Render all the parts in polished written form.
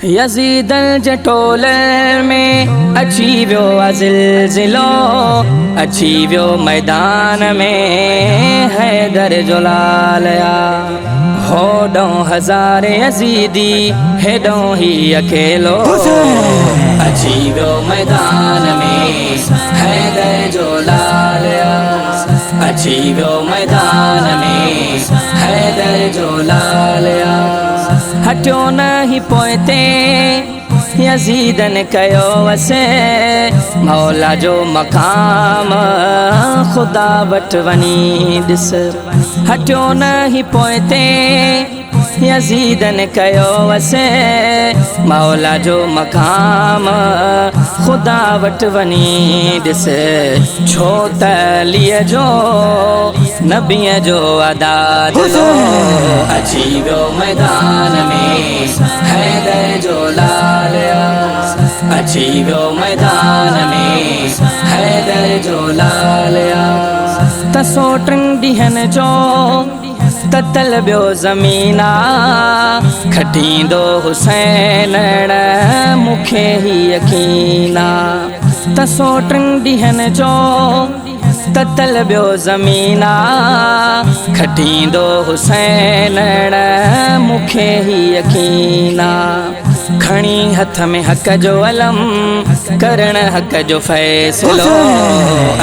यज़ीद जटोले में अची वियो ज़िलज़िलो, अची वियो मैदान में हैदर जो लालया। होॾों हज़ार यज़ीदी हेॾों ही अकेलो, अची वियो मैदान में हैदर जो लालया। अची वियो मैदान में हैदर जो लालया। हटियो न ही पोइते यज़ीदन कयो वसे, मौला जो मक़ाम ख़ुदा वटि वञी ॾिस। हटियो न ही पोइते यज़ीदन कयो वसे, मौला जो मक़ाम ख़ुदा वटि वञी ॾिस। छो त अलीअ जो नबीअ जो अदा दिलो, अची वियो मैदान में हैदर जो लालया। अची वियो मैदान में हैदर जो लालया। तसो टिनि ॾींहंनि जो ततल ॿियो ज़मीना, खटींदो हुसैन मूंखे ही यकीना। तसो टिनि ॾींहंनि जो ततल ॿियो ज़मीना, खटींदो हुसैन मूंखे ही यकीना। खणी हथ में हक़ जो अलम, करण हक़ जो फ़ैसिलो,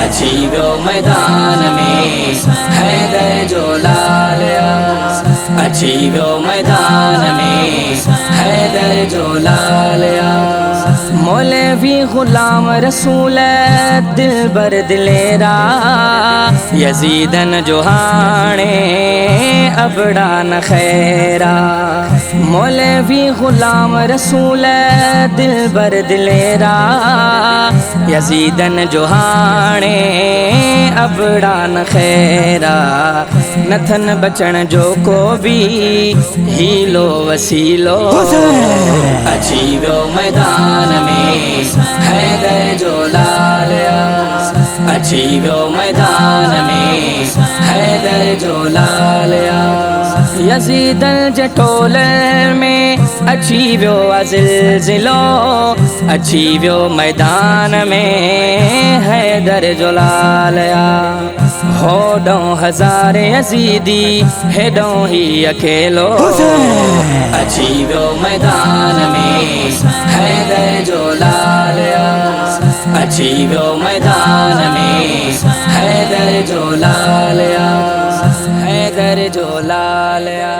अची वियो मैदान में हैदर जो लालया। अची वियो मैदान में हैदर जो लालया। मौलवी ग़ुलाम रसूल दिलबर दिलेरा, यज़ीदन जो हाणे अबड़ा न खैरा। मौलवी ग़ुलाम रसूल दिलबर दिलेरा, यज़ीदन जो हाणे अबड़ा न खैरा। नथन बचण जो को भी हीलो वसीलो, अची वियो मैदान में हैदर जो लालया। अची वियो मैदान में हैदर जो लालया। यज़ीद जटोले में अची वियो ज़िलज़िलो, अची वियो मैदान में हैदर जो लालया। होॾों हज़ार यज़ीदी हेॾों ही अकेलो, अची वियो मैदान में हैदर जो लालया। अची वियो मैदान में हैदर जो लालया। हैदर जो लालया।